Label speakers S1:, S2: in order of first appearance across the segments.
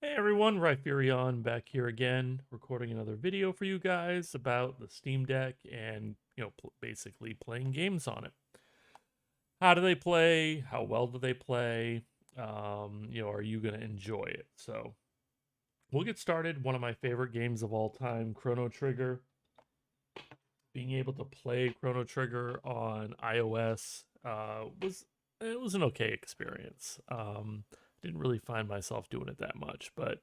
S1: Hey everyone, Rhyperion back here again, recording another video for you guys about the Steam Deck and, basically playing games on it. How do they play? How well do they play? Are you going to enjoy it? So, we'll get started. One of my favorite games of all time, Chrono Trigger. Being able to play Chrono Trigger on iOS was an okay experience. Didn't really find myself doing it that much, but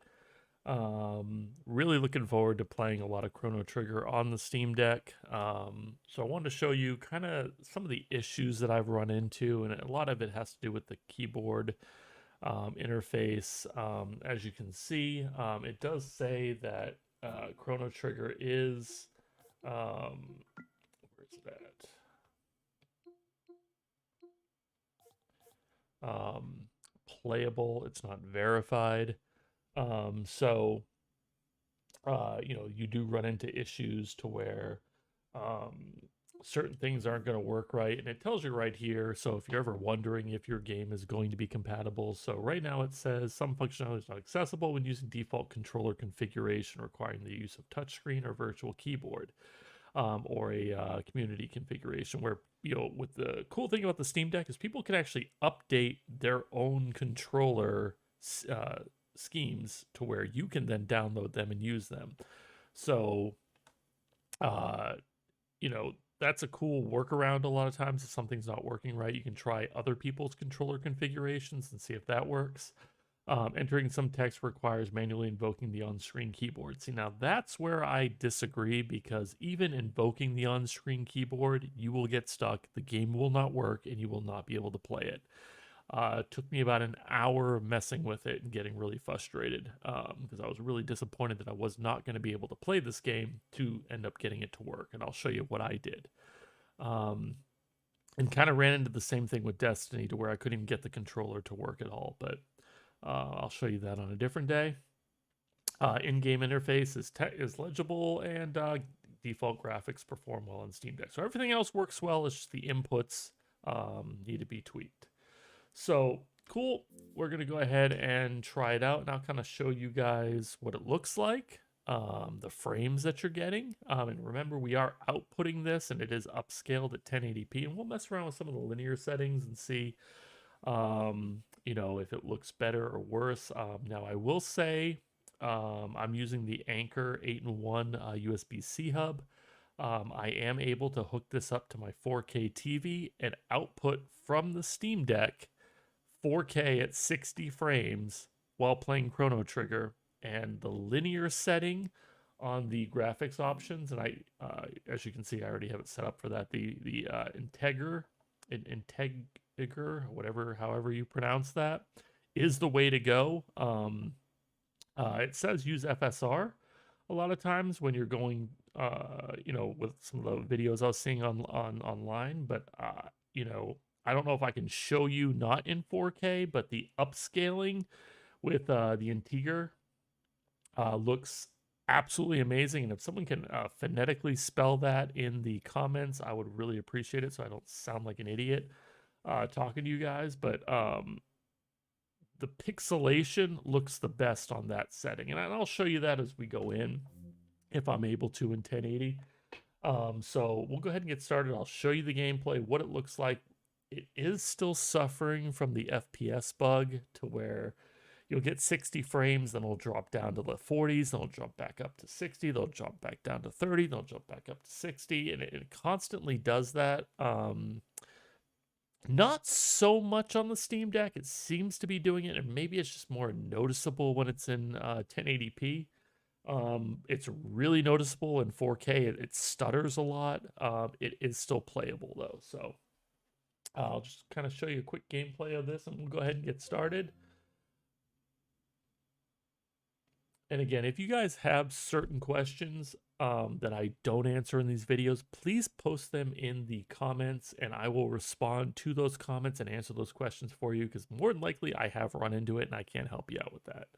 S1: really looking forward to playing a lot of Chrono Trigger on the Steam Deck. So I wanted to show you kind of some of the issues that I've run into, and a lot of it has to do with the keyboard interface. As you can see, it does say that Chrono Trigger is where's that? Playable. It's not verified. So you do run into issues to where um, certain things aren't going to work right. And it tells you right here. So if you're ever wondering if your game is going to be compatible, so right now it says some functionality is not accessible when using default controller configuration, requiring the use of touchscreen or virtual keyboard. Or a community configuration where, with the cool thing about the Steam Deck is people can actually update their own controller uh, schemes to where you can then download them and use them. So, uh, you know, that's a cool workaround a lot of times. If something's not working right, you can try other people's controller configurations and see if that works. Entering some text requires manually invoking the on-screen keyboard. See, now that's where I disagree because even invoking the on-screen keyboard, you will get stuck, the game will not work, and you will not be able to play it. It took me about an hour messing with it and getting really frustrated because I was really disappointed that I was not going to be able to play this game to end up getting it to work. And I'll show you what I did. Um, and kind of ran into the same thing with Destiny to where I couldn't even get the controller to work at all. But I'll show you that on a different day. In-game interface is legible and default graphics perform well on Steam Deck. So everything else works well. It's just the inputs need to be tweaked. So cool. We're gonna go ahead and try it out, and I'll kind of show you guys what it looks like, the frames that you're getting. And remember, we are outputting this, and it is upscaled at 1080p. And we'll mess around with some of the linear settings and see if it looks better or worse. Now, I will say I'm using the Anker 8-in-1 USB-C hub. I am able to hook this up to my 4K TV and output from the Steam Deck 4K at 60 frames while playing Chrono Trigger. And the linear setting on the graphics options, and as you can see, I already have it set up for that. The Integer, whatever, however you pronounce that, is the way to go. It says use FSR a lot of times when you're going, with some of the videos I was seeing on online, but I don't know if I can show you not in 4K, but the upscaling with the Integer looks absolutely amazing. And if someone can phonetically spell that in the comments, I would really appreciate it so I don't sound like an idiot talking to you guys. But the pixelation looks the best on that setting. And I'll show you that as we go in if I'm able to in 1080. So we'll go ahead and get started. I'll show you the gameplay, what it looks like. It is still suffering from the FPS bug to where you'll get 60 frames, then it'll drop down to the 40s, then it'll jump back up to 60, they'll jump back down to 30, they'll jump back up to 60, and it constantly does that. Not so much on the Steam Deck. It seems to be doing it, and maybe it's just more noticeable when it's in 1080p. It's really noticeable in 4K. It stutters a lot. It is still playable though, so I'll just kind of show you a quick gameplay of this, and we'll go ahead and get started. And again, if you guys have certain questions that I don't answer in these videos, please post them in the comments and I will respond to those comments and answer those questions for you because more than likely I have run into it and I can't help you out with that.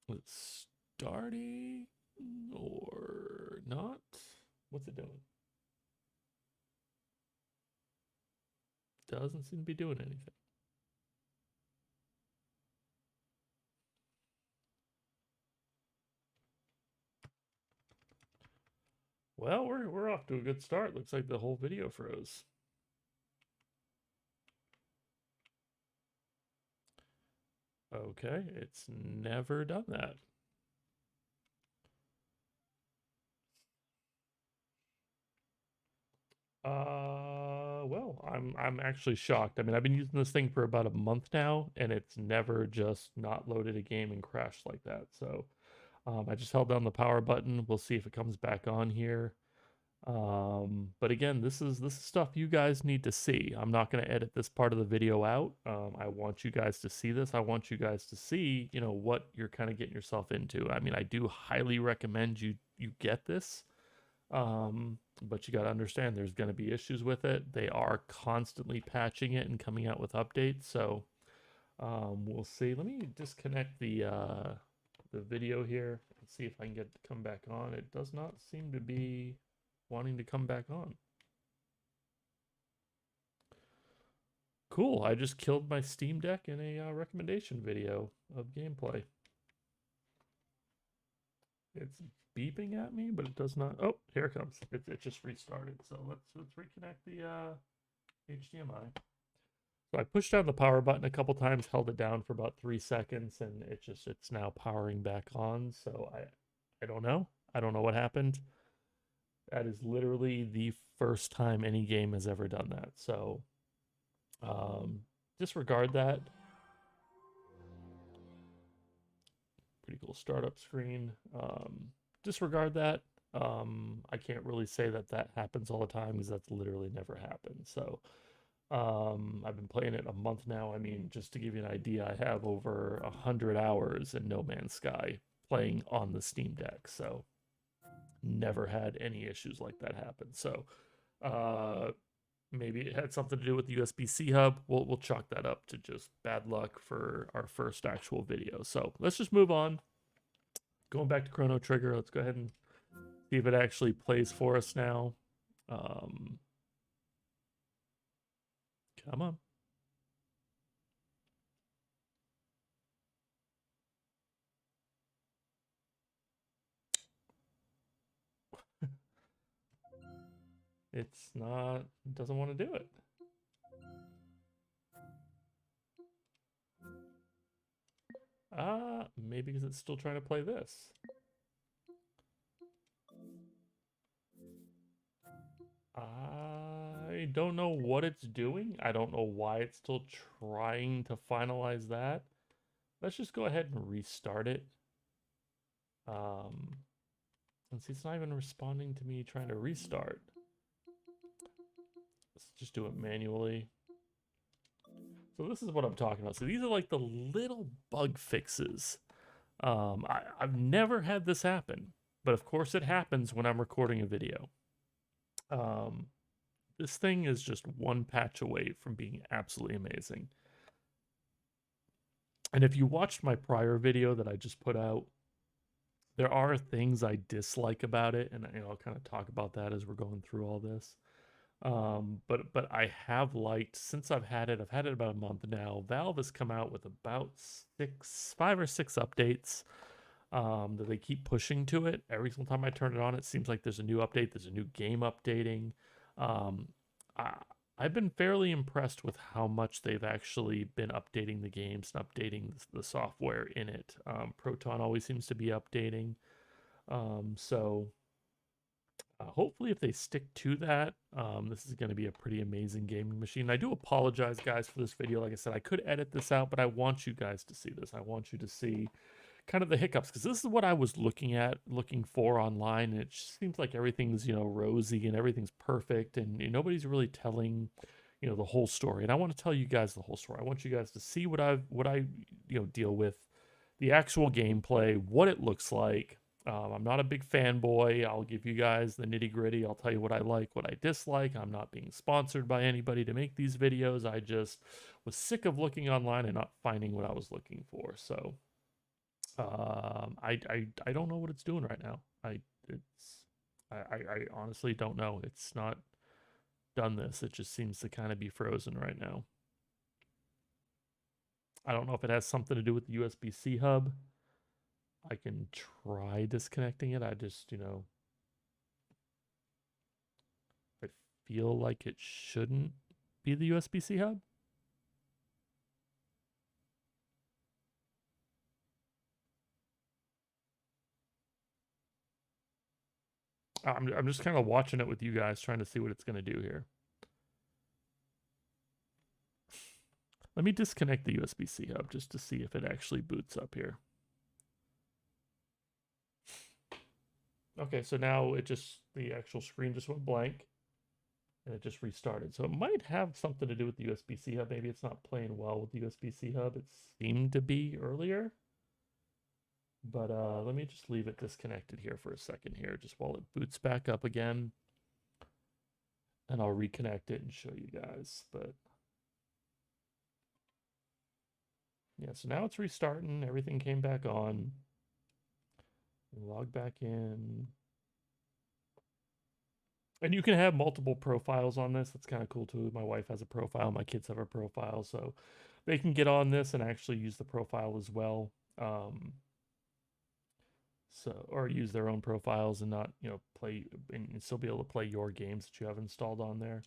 S1: It's starting or not. What's it doing? Doesn't seem to be doing anything. Well, we're off to a good start. Looks like the whole video froze. Okay, it's never done that. Well, I'm actually shocked. I mean, I've been using this thing for about a month now, and it's never just not loaded a game and crashed like that. So, I just held down the power button. We'll see if it comes back on here. But again, this is stuff you guys need to see. I'm not going to edit this part of the video out. I want you guys to see this. I want you guys to see, you know, what you're kind of getting yourself into. I mean, I do highly recommend you get this. But you got to understand there's going to be issues with it. They are constantly patching it and coming out with updates. So, we'll see. Let me disconnect the video here and see if I can get it to come back on. It does not seem to be wanting to come back on. Cool, I just killed my Steam Deck in a recommendation video of gameplay. It's beeping at me, but it does not. Oh, here it comes. It just restarted. So let's reconnect the HDMI. So I pushed down the power button a couple times, held it down for about 3 seconds, and it's now powering back on. So I don't know. I don't know what happened. That is literally the first time any game has ever done that. So disregard that. Pretty cool startup screen. Disregard that. I can't really say that that happens all the time because that's literally never happened. So I've been playing it a month now. I mean, just to give you an idea, I have over 100 hours in No Man's Sky playing on the Steam Deck. So never had any issues like that happen. So maybe it had something to do with the USB-C hub. We'll chalk that up to just bad luck for our first actual video. So let's just move on. Going back to Chrono Trigger, let's go ahead and see if it actually plays for us now. Come on. It's not, doesn't want to do it. Maybe because it's still trying to play this. I don't know what it's doing. I don't know why it's still trying to finalize that. Let's just go ahead and restart it. And see, it's not even responding to me trying to restart. Let's just do it manually. So this is what I'm talking about. So these are like the little bug fixes. I've never had this happen, but of course it happens when I'm recording a video. This thing is just one patch away from being absolutely amazing. And if you watched my prior video that I just put out, there are things I dislike about it, and I'll kind of talk about that as we're going through all this. But I have liked, since I've had it about a month now. Valve has come out with about 5 or 6 updates that they keep pushing to it. Every single time I turn it on, it seems like there's a new update, there's a new game updating. I've been fairly impressed with how much they've actually been updating the games and updating the software in it. Proton always seems to be updating. So hopefully if they stick to that, this is going to be a pretty amazing gaming machine. I do apologize, guys, for this video. Like I said, I could edit this out, but I want you guys to see this. I want you to see kind of the hiccups, because this is what I was looking for online, and it just seems like everything's, rosy and everything's perfect, and nobody's really telling, the whole story. And I want to tell you guys the whole story. I want you guys to see what I deal with, the actual gameplay, what it looks like. I'm not a big fanboy. I'll give you guys the nitty gritty. I'll tell you what I like, what I dislike. I'm not being sponsored by anybody to make these videos. I just was sick of looking online and not finding what I was looking for. So I don't know what it's doing right now. I honestly don't know. It's not done this. It just seems to kind of be frozen right now. I don't know if it has something to do with the USB-C hub. I can try disconnecting it. I just, I feel like it shouldn't be the USB-C hub. I'm just kind of watching it with you guys, trying to see what it's going to do here. Let me disconnect the USB-C hub just to see if it actually boots up here. Okay, so now the actual screen just went blank and it just restarted. So it might have something to do with the USB-C hub. Maybe it's not playing well with the USB-C hub. It seemed to be earlier. But let me just leave it disconnected here for a second here, just while it boots back up again. And I'll reconnect it and show you guys. But yeah, so now it's restarting. Everything came back on. Log back in. And you can have multiple profiles on this. That's kind of cool too. My wife has a profile. My kids have a profile. So they can get on this and actually use the profile as well. Or use their own profiles and not, play and still be able to play your games that you have installed on there.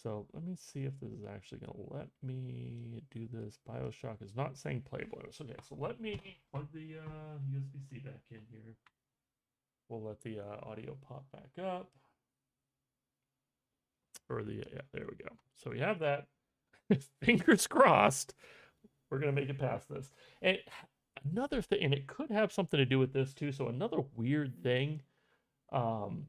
S1: So let me see if this is actually going to let me do this. BioShock is not saying Playboy. So, okay, so let me plug the USB-C back in here. We'll let the audio pop back up. Yeah, there we go. So we have that. Fingers crossed. We're going to make it past this. And another thing, and it could have something to do with this too. So another weird thing, and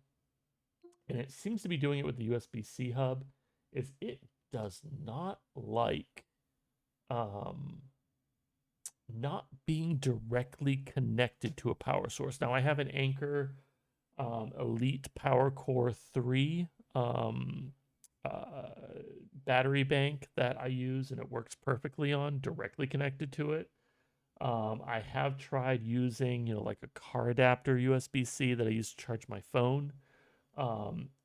S1: it seems to be doing it with the USB-C hub, is it does not like not being directly connected to a power source. Now I have an Anker Elite Power Core 3 battery bank that I use, and it works perfectly on directly connected to it. I have tried using, like a car adapter USB-C that I use to charge my phone.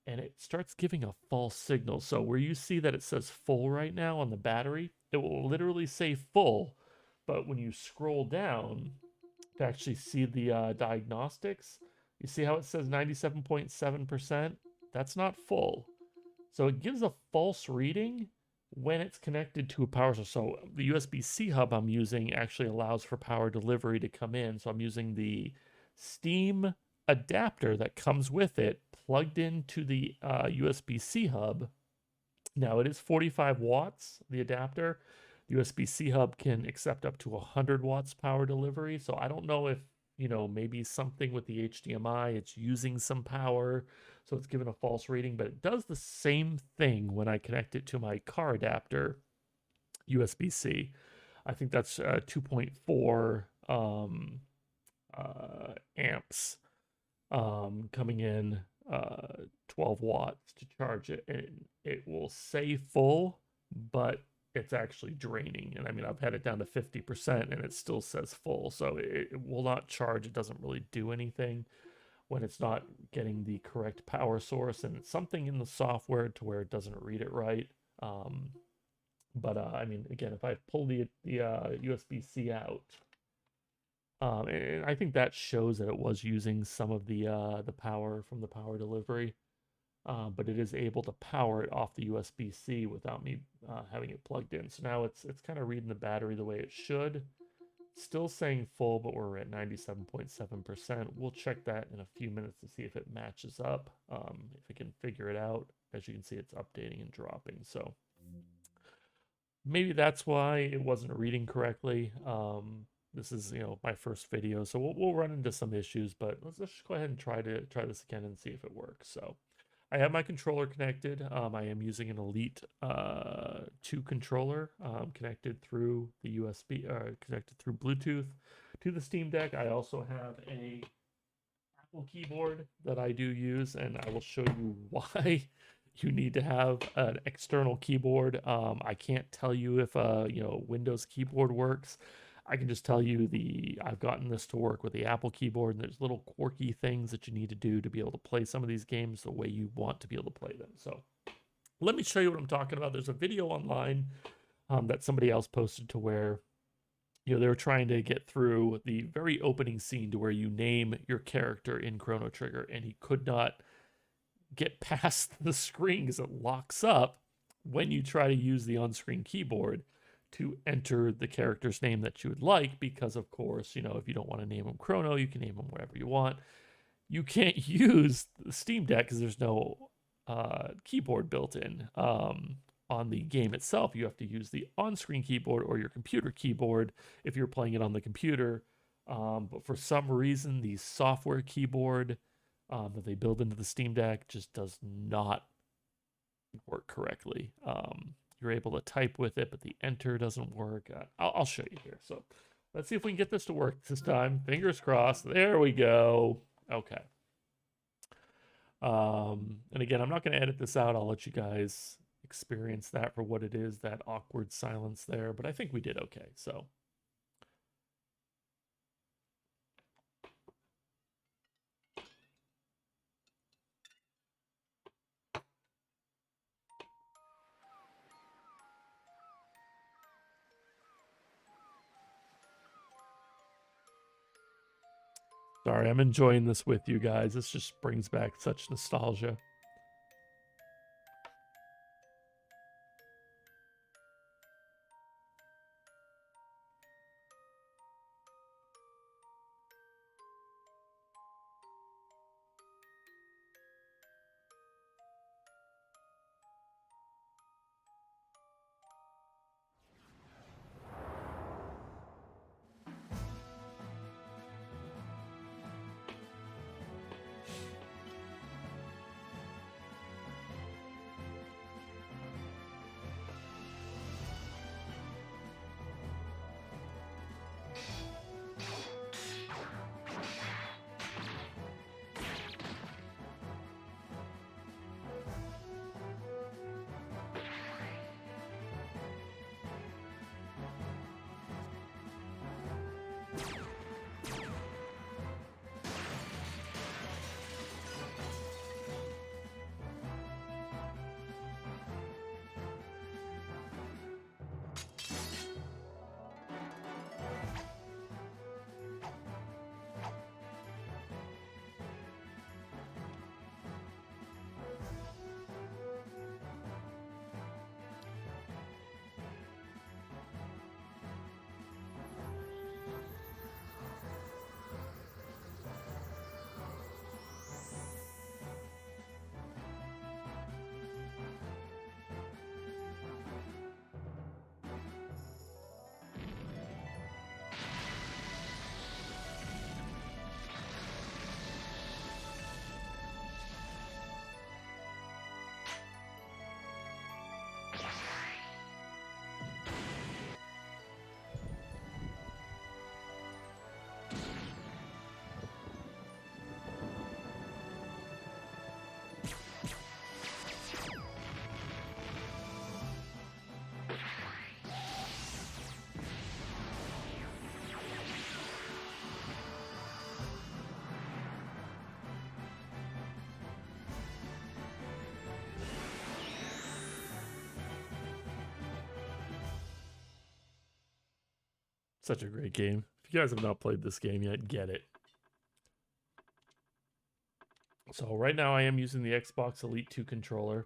S1: And it starts giving a false signal. So where you see that it says full right now on the battery, it will literally say full. But when you scroll down to actually see the diagnostics, you see how it says 97.7%? That's not full. So it gives a false reading when it's connected to a power source. So the USB-C hub I'm using actually allows for power delivery to come in. So I'm using the Steam adapter that comes with it plugged into the USB-C hub. Now it is 45 watts, the adapter. The USB-C hub can accept up to 100 watts power delivery. So I don't know if, maybe something with the HDMI, it's using some power, so it's given a false reading, but it does the same thing when I connect it to my car adapter USB-C. I think that's 2.4 amps coming in 12 watts to charge it, and it will say full, but it's actually draining. And I mean, I've had it down to 50% and it still says full, so it will not charge. It doesn't really do anything when it's not getting the correct power source, and it's something in the software to where it doesn't read it right. But I mean, again, if I pull the USB-C out, and I think that shows that it was using some of the power from the power delivery, but it is able to power it off the USB-C without me having it plugged in. So now it's kind of reading the battery the way it should. Still saying full, but we're at 97.7%. We'll check that in a few minutes to see if it matches up, if it can figure it out. As you can see, it's updating and dropping. So maybe that's why it wasn't reading correctly. This is, my first video, so we'll run into some issues, but let's just go ahead and try this again and see if it works. So I have my controller connected. I am using an Elite 2 controller connected through the USB, connected through Bluetooth to the Steam Deck. I also have a Apple keyboard that I do use, and I will show you why you need to have an external keyboard. I can't tell you if Windows keyboard works. I can just tell you I've gotten this to work with the Apple keyboard, and there's little quirky things that you need to do to be able to play some of these games the way you want to be able to play them. So Let me show you what I'm talking about. There's a video online that somebody else posted to where, you know, they were trying to get through the very opening scene to where you name your character in Chrono Trigger, and he could not get past the screen because it locks up when you try to use the on-screen keyboard to enter the character's name that you would like, because of course, you know, if you don't want to name him Chrono, you can name him whatever you want. You can't use the Steam Deck because there's no keyboard built in on the game itself. You have to use the on-screen keyboard or your computer keyboard if you're playing it on the computer. But for some reason, the software keyboard that they build into the Steam Deck just does not work correctly. You're able to type with it, but the enter doesn't work. I'll show you here. So let's see if we can get this to work this time. Fingers crossed. There we go. Okay. And again, I'm not going to edit this out. I'll let you guys experience that for what it is, that awkward silence there. But I think we did okay. So. Sorry, I'm enjoying this with you guys. This just brings back such nostalgia. Such a great game. If you guys have not played this game yet, get it. So right now I am using the Xbox Elite 2 controller.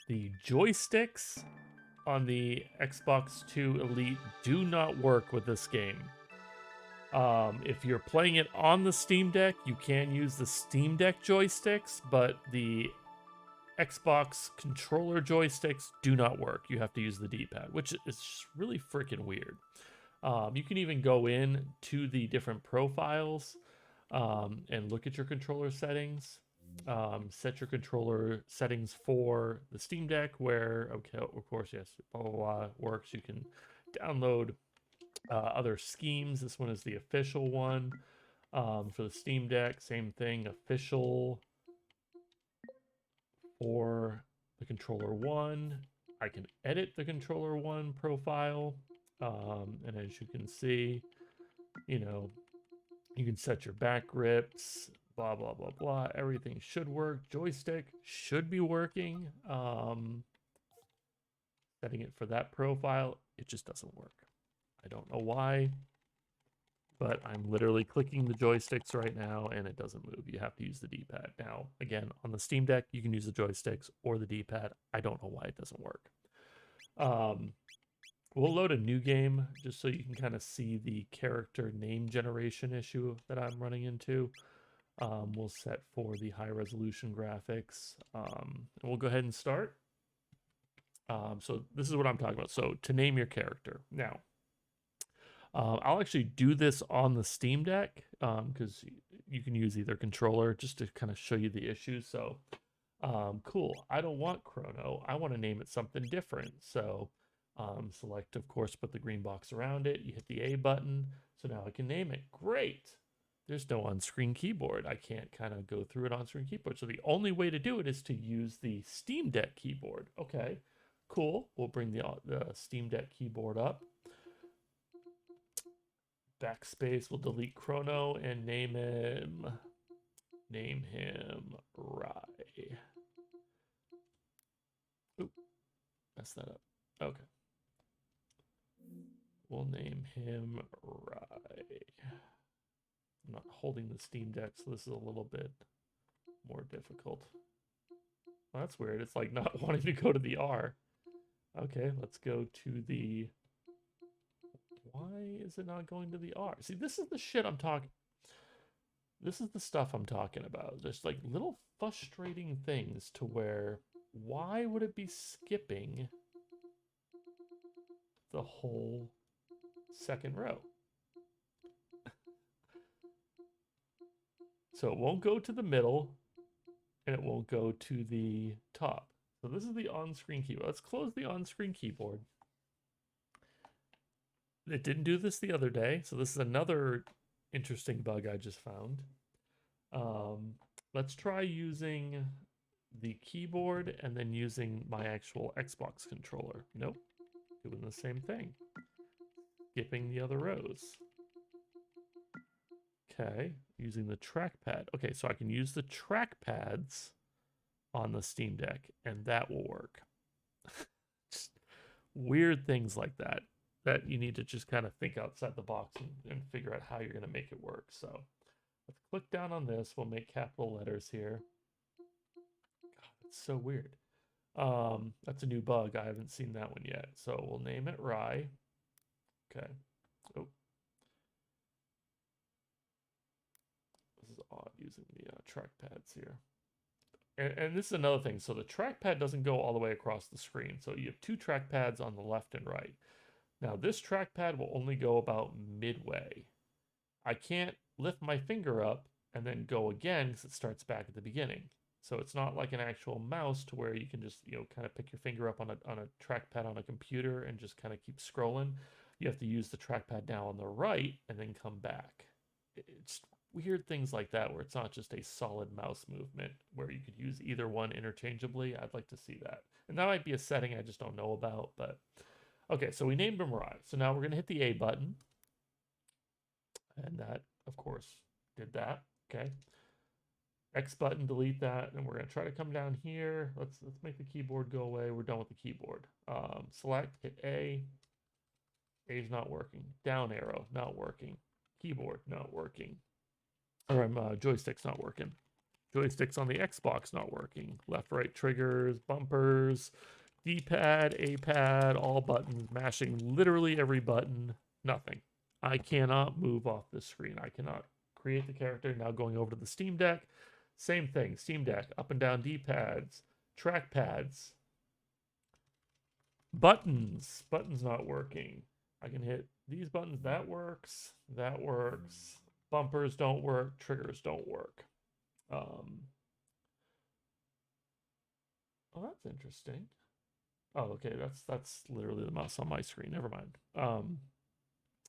S1: The joysticks on the Xbox 2 Elite do not work with this game. If you're playing it on the Steam Deck, you can use the Steam Deck joysticks, but the Xbox controller joysticks do not work. You have to use the D-pad, which is really freaking weird. You can even go in to the different profiles and look at your controller settings. Set your controller settings for the Steam Deck, where, okay, of course, yes, blah, blah, blah, works. You can download other schemes. This one is the official one. For the Steam Deck, same thing, official. For the controller 1, I can edit the controller 1 profile. And as you can see, you know, you can set your back grips, blah, blah, blah, blah. Everything should work. Joystick should be working. Setting it for that profile, it just doesn't work. I don't know why, but I'm literally clicking the joysticks right now and it doesn't move. You have to use the D-pad. Now, again, on the Steam Deck, you can use the joysticks or the D-pad. I don't know why it doesn't work. We'll load a new game just so you can kind of see the character name generation issue that I'm running into. We'll set for the high resolution graphics. And we'll go ahead and start. So this is what I'm talking about. So to name your character. Now, I'll actually do this on the Steam Deck because you can use either controller just to kind of show you the issues. So cool. I don't want Chrono. I want to name it something different. So select, of course, put the green box around it. You hit the A button. So now I can name it. Great. There's no on-screen keyboard. I can't kind of go through it on-screen keyboard. So the only way to do it is to use the Steam Deck keyboard. Okay, cool. We'll bring the Steam Deck keyboard up. Backspace, we'll delete Chrono and name him Rye. Oop, messed that up. Okay. We'll name him Rye. I'm not holding the Steam Deck, so this is a little bit more difficult. Well, that's weird. It's like not wanting to go to the R. Okay, let's go to the... Why is it not going to the R? See, this is the shit I'm talking... This is the stuff I'm talking about. Just like little frustrating things to where... Why would it be skipping the whole second row? So it won't go to the middle, and it won't go to the top. So this is the on-screen keyboard. Let's close the on-screen keyboard. It didn't do this the other day, so this is another interesting bug I just found. Let's try using the keyboard and then using my actual Xbox controller. Nope, doing the same thing. Skipping the other rows. Okay, using the trackpad. Okay, so I can use the trackpads on the Steam Deck, and that will work. Just weird things like that you need to just kind of think outside the box and figure out how you're going to make it work. So let's click down on this. We'll make capital letters here. God, it's so weird. That's a new bug. I haven't seen that one yet. So we'll name it Rye. Okay. Oh. This is odd using the trackpads here. And this is another thing. So the trackpad doesn't go all the way across the screen. So you have two trackpads on the left and right. Now this trackpad will only go about midway. I can't lift my finger up and then go again because it starts back at the beginning. So it's not like an actual mouse to where you can just, kind of pick your finger up on a trackpad on a computer and just kind of keep scrolling. You have to use the trackpad now on the right and then come back. It's weird things like that where it's not just a solid mouse movement where you could use either one interchangeably. I'd like to see that. And that might be a setting I just don't know about, but okay, so we named him Rye. So now we're going to hit the A button. And that, of course, did that. Okay. X button, delete that. And we're going to try to come down here. Let's make the keyboard go away. We're done with the keyboard. Select, hit A. A's not working. Down arrow, not working. Keyboard, not working. Or joystick's not working. Joysticks on the Xbox not working. Left, right triggers, bumpers, D-pad, A-pad, all buttons, mashing literally every button, nothing. I cannot move off this screen. I cannot create the character. Now going over to the Steam Deck, same thing. Steam Deck, up and down D-pads, trackpads, buttons not working. I can hit these buttons, that works, bumpers don't work, triggers don't work. Oh, that's interesting. Oh, okay, that's literally the mouse on my screen. Never mind.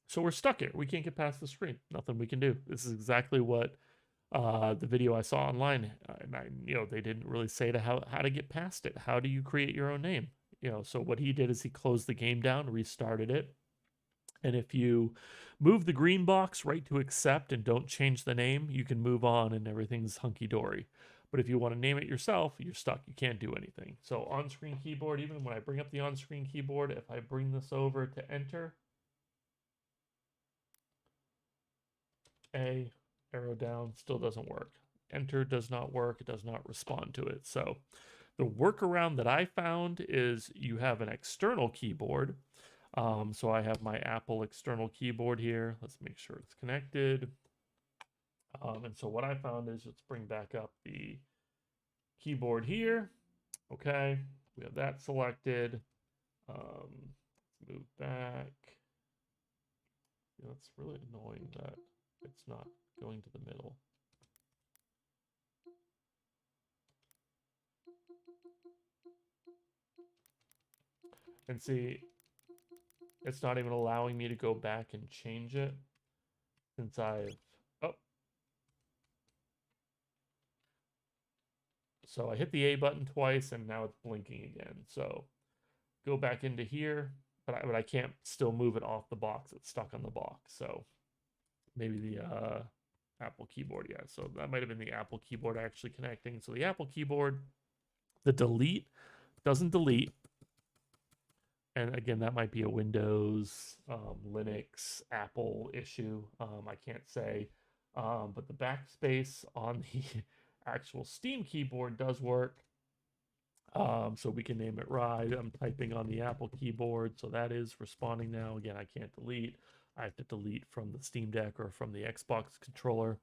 S1: So we're stuck here. We can't get past the screen. Nothing we can do. This is exactly what the video I saw online. And they didn't really say to how to get past it. How do you create your own name? So what he did is he closed the game down, restarted it, And if you move the green box right to accept and don't change the name, you can move on and everything's hunky-dory. But if you want to name it yourself, you're stuck. You can't do anything. So on-screen keyboard, even when I bring up the on-screen keyboard, if I bring this over to enter, A, arrow down, still doesn't work. Enter does not work. It does not respond to it. So the workaround that I found is you have an external keyboard. So I have my Apple external keyboard here. Let's make sure it's connected. And so what I found is, let's bring back up the keyboard here. Okay, we have that selected. Let's move back. Yeah, it's really annoying that it's not going to the middle. And see, it's not even allowing me to go back and change it since I've, oh. So I hit the A button twice and now it's blinking again. So go back into here, but I can't still move it off the box. It's stuck on the box. So maybe the Apple keyboard, yeah. So that might have been the Apple keyboard actually connecting. So the Apple keyboard, the delete doesn't delete. And again, that might be a Windows, Linux, Apple issue. I can't say. But the backspace on the actual Steam keyboard does work. So we can name it Ride. I'm typing on the Apple keyboard, so that is responding now. Again, I can't delete. I have to delete from the Steam Deck or from the Xbox controller.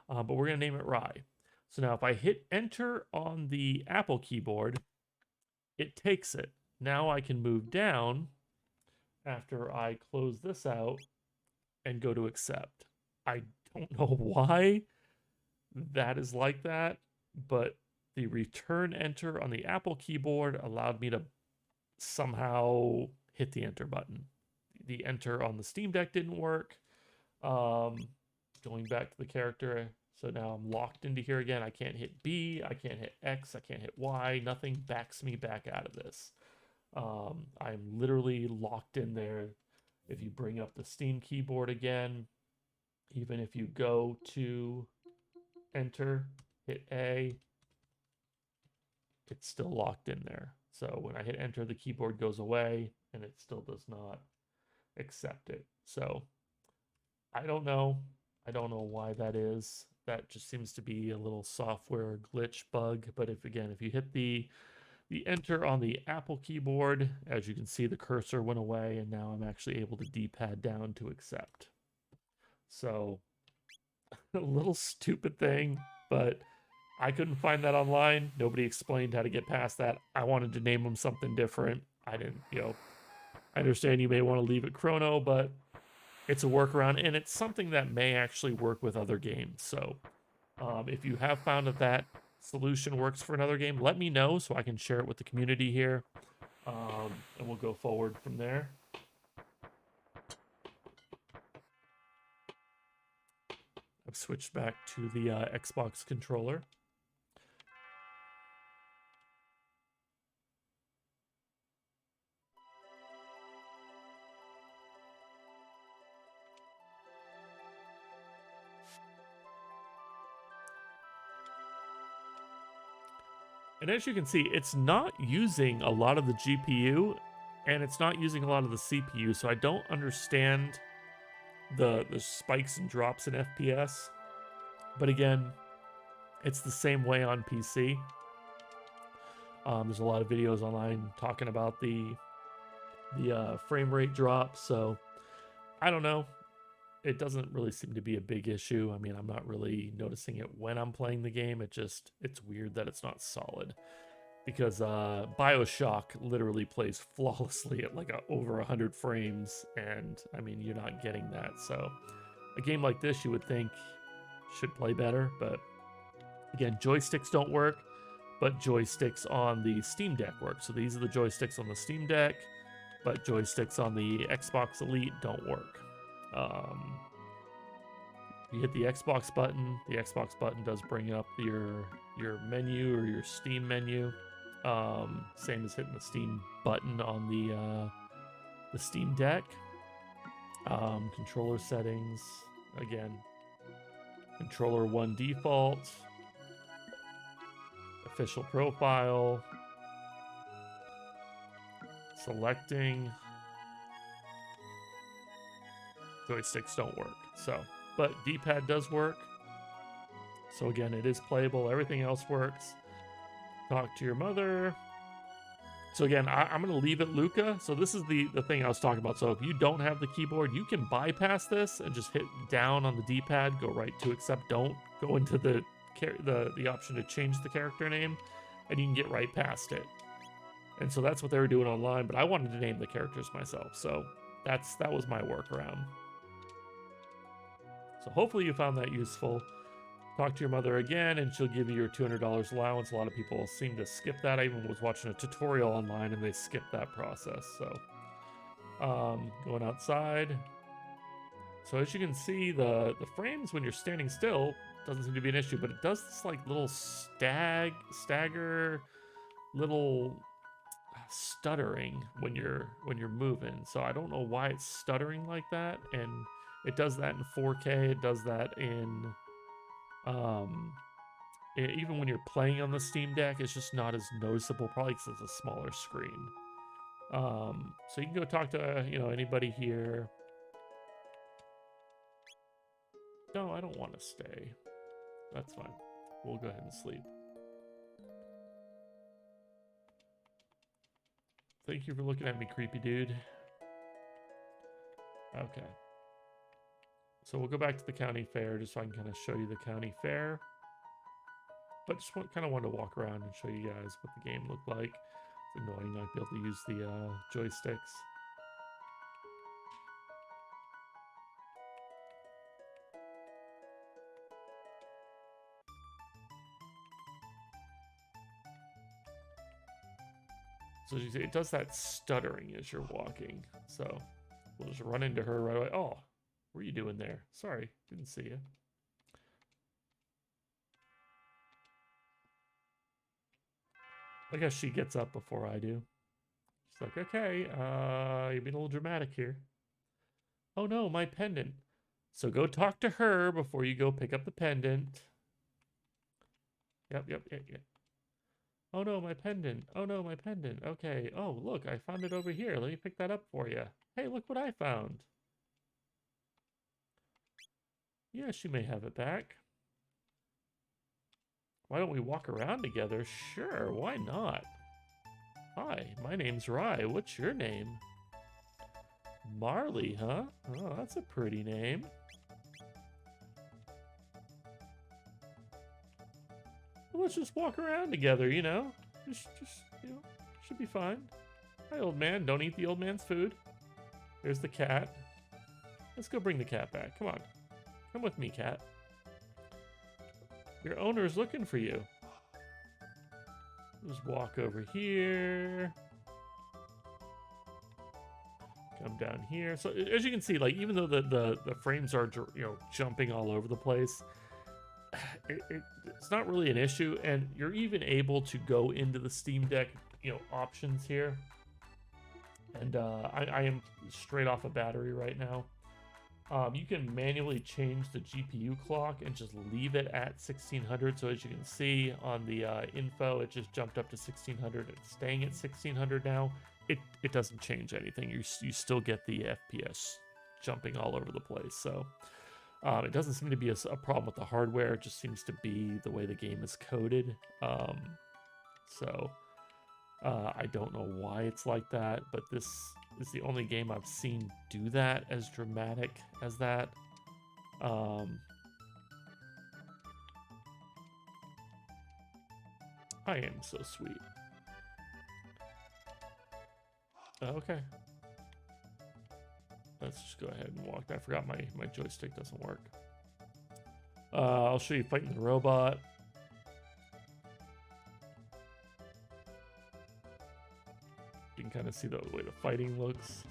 S1: But we're going to name it Rye. So now if I hit enter on the Apple keyboard, it takes it. Now I can move down after I close this out and go to accept. I don't know why that is like that, but the return enter on the Apple keyboard allowed me to somehow hit the enter button. The enter on the Steam Deck didn't work. Going back to the character, so now I'm locked into here again. I can't hit B, I can't hit X, I can't hit Y. Nothing backs me back out of this. I'm literally locked in there. If you bring up the Steam keyboard again, even if you go to enter, hit A, it's still locked in there. So when I hit enter, the keyboard goes away and it still does not accept it. So I don't know. I don't know why that is. That just seems to be a little software glitch bug. But if you hit the enter on the Apple keyboard, as you can see, the cursor went away and now I'm actually able to D-pad down to accept. So a little stupid thing, but I couldn't find that online. Nobody explained how to get past that. I wanted to name them something different. I didn't, I understand you may want to leave it Chrono, but it's a workaround and it's something that may actually work with other games. So if you have found that solution works for another game, let me know so I can share it with the community here. And we'll go forward from there. I've switched back to the Xbox controller. And as you can see, it's not using a lot of the GPU and it's not using a lot of the CPU. So I don't understand the spikes and drops in FPS. But again, it's the same way on PC. There's a lot of videos online talking about the frame rate drops. So I don't know. It doesn't really seem to be a big issue. I mean, I'm not really noticing it when I'm playing the game. It's weird that it's not solid. Because BioShock literally plays flawlessly at like over 100 frames. And I mean, you're not getting that. So a game like this, you would think should play better. But again, joysticks don't work. But joysticks on the Steam Deck work. So these are the joysticks on the Steam Deck. But joysticks on the Xbox Elite don't work. You hit the Xbox button does bring up your menu or your Steam menu. Same as hitting the Steam button on the Steam Deck. Controller settings, again, controller 1 default, official profile, selecting. Joysticks don't work, so, but D-pad does work. So again, it is playable. Everything else works. Talk to your mother. So again, I'm going to leave it Luca. So this is the thing I was talking about. So if you don't have the keyboard, you can bypass this and just hit down on the D-pad, go right to accept. Don't go into the option to change the character name, and you can get right past it. And so that's what they were doing online, but I wanted to name the characters myself. So that was my workaround. So hopefully you found that useful. Talk to your mother again, and she'll give you your $200 allowance. A lot of people seem to skip that. I even was watching a tutorial online, and they skipped that process. So, going outside. So as you can see, the frames when you're standing still doesn't seem to be an issue, but it does this like little stagger, little stuttering when you're moving. So I don't know why it's stuttering like that, and it does that in 4K. It does that in even when you're playing on the Steam Deck, it's just not as noticeable, probably because it's a smaller screen. So you can go talk to anybody here. No, I don't want to stay. That's fine. We'll go ahead and sleep. Thank you for looking at me, creepy dude. Okay. So we'll go back to the county fair just so I can kind of show you the county fair. But just kind of wanted to walk around and show you guys what the game looked like. It's annoying not to be able to use the joysticks. So as you see, it does that stuttering as you're walking. So we'll just run into her right away. Oh, what are you doing there? Sorry, didn't see you. I guess she gets up before I do. She's like, okay, you're being a little dramatic here. Oh no, my pendant. So go talk to her before you go pick up the pendant. Yep. Oh no, my pendant. Oh no, my pendant. Okay. Oh, look, I found it over here. Let me pick that up for you. Hey, look what I found. Yeah, she may have it back. Why don't we walk around together? Sure, why not? Hi, my name's Rye. What's your name? Marley, huh? Oh, that's a pretty name. Well, let's just walk around together, Just, should be fine. Hi, old man. Don't eat the old man's food. There's the cat. Let's go bring the cat back. Come on. Come with me, cat. Your owner's looking for you. Just walk over here. Come down here. So as you can see, like even though the frames are jumping all over the place, it's not really an issue, and you're even able to go into the Steam Deck options here. And I am straight off a battery right now. You can manually change the GPU clock and just leave it at 1600. So as you can see on the info, it just jumped up to 1600. It's staying at 1600 now. It doesn't change anything. You still get the FPS jumping all over the place. So it doesn't seem to be a problem with the hardware. It just seems to be the way the game is coded. I don't know why it's like that, but this is the only game I've seen do that as dramatic as that. I am so sweet. Okay. Let's just go ahead and walk. I forgot my joystick doesn't work. I'll show you fighting the robot. You can kind of see the way the fighting looks.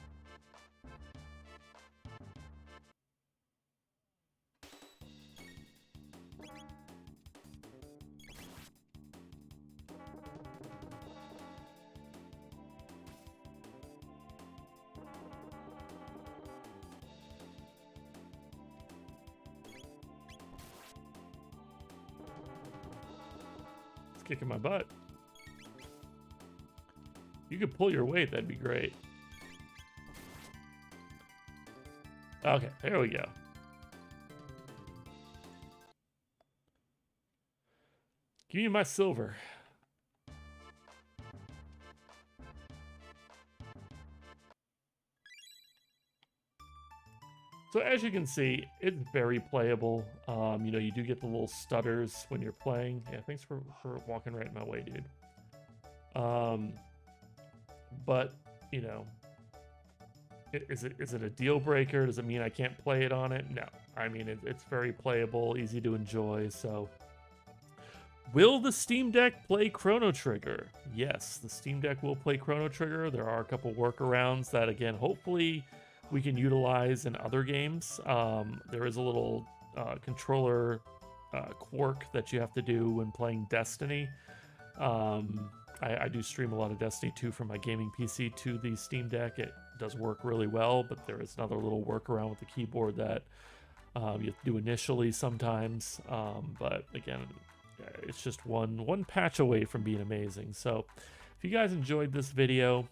S1: kicking my butt. You could pull your weight, that'd be great. Okay, there we go. Give me my silver. So as you can see, it's very playable. You know, you do get the little stutters when you're playing. Yeah, thanks for walking right in my way, dude. But, you know, is it a deal breaker? Does it mean I can't play it on it? No. I mean, it's very playable, easy to enjoy, so... Will the Steam Deck play Chrono Trigger? Yes, the Steam Deck will play Chrono Trigger. There are a couple workarounds that, again, hopefully we can utilize in other games. There is a little controller quirk that you have to do when playing Destiny. I do stream a lot of Destiny 2 from my gaming PC to the Steam Deck. It does work really well, but there is another little workaround with the keyboard that you have to do initially sometimes. But again, it's just one patch away from being amazing. So if you guys enjoyed this video,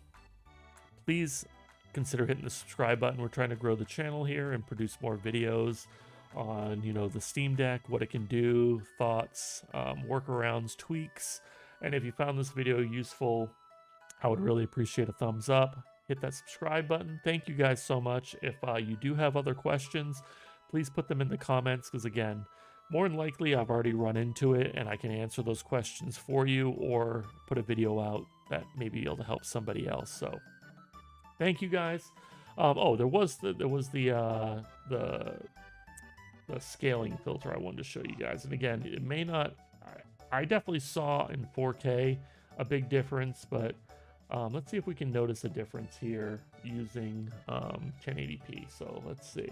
S1: please consider hitting the subscribe button. We're trying to grow the channel here and produce more videos on, you know, the Steam Deck, what it can do, thoughts, workarounds, tweaks. And if you found this video useful, I would really appreciate a thumbs up. Hit that subscribe button. Thank you guys so much. If you do have other questions, please put them in the comments, because again, more than likely I've already run into it and I can answer those questions for you or put a video out that may be able to help somebody else. So thank you guys. Oh, there was the scaling filter I wanted to show you guys. And again, it may not, I definitely saw in 4K a big difference, but let's see if we can notice a difference here using 1080p. So let's see.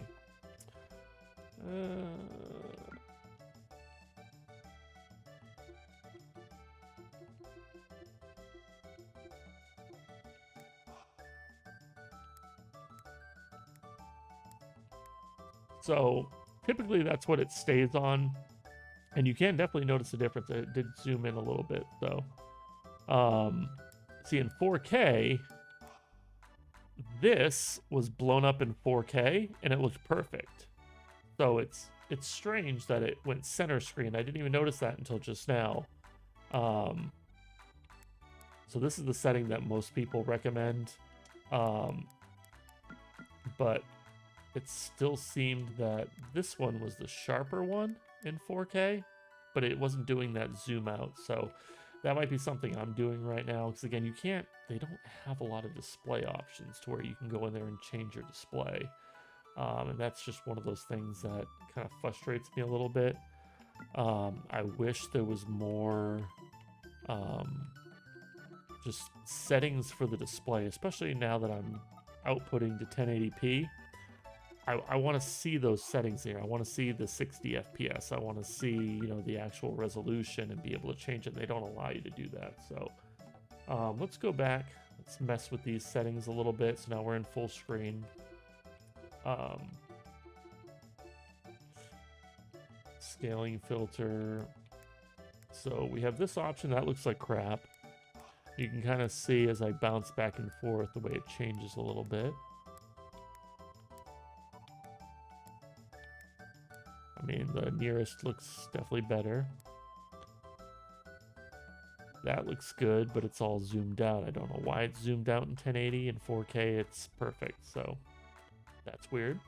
S1: So typically that's what it stays on, and you can definitely notice a difference. It did zoom in a little bit though. See, in 4K, this was blown up in 4K and it looked perfect. So it's strange that it went center screen. I didn't even notice that until just now. So this is the setting that most people recommend, but it still seemed that this one was the sharper one in 4K, but it wasn't doing that zoom out. So that might be something I'm doing right now, because again, they don't have a lot of display options to where you can go in there and change your display. And that's just one of those things that kind of frustrates me a little bit. I wish there was more just settings for the display, especially now that I'm outputting to 1080p. I want to see those settings here. I want to see the 60 FPS. I want to see, you know, the actual resolution and be able to change it. They don't allow you to do that. So let's go back. Let's mess with these settings a little bit. So now we're in full screen. Scaling filter. So we have this option that looks like crap. You can kind of see as I bounce back and forth the way it changes a little bit. I mean, the nearest looks definitely better. That looks good, but it's all zoomed out. I don't know why it's zoomed out in 1080. In 4K, it's perfect, so that's weird.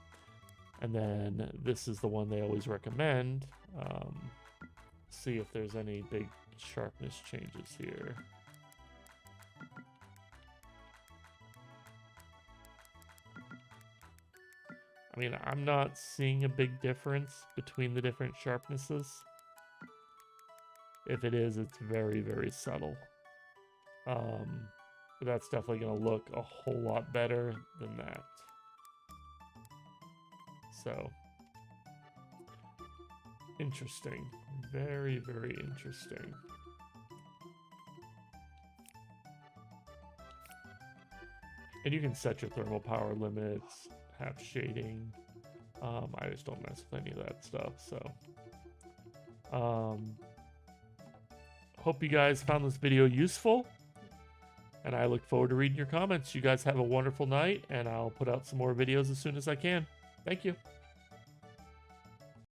S1: And then this is the one they always recommend. See if there's any big sharpness changes here. I mean, I'm not seeing a big difference between the different sharpnesses. If it is, it's very, very subtle. But that's definitely going to look a whole lot better than that. So, interesting. Very, very interesting. And you can set your thermal power limits, have shading. I just don't mess with any of that stuff, so. hope you guys found this video useful. And I look forward to reading your comments. You guys have a wonderful night, and I'll put out some more videos as soon as I can. Thank you.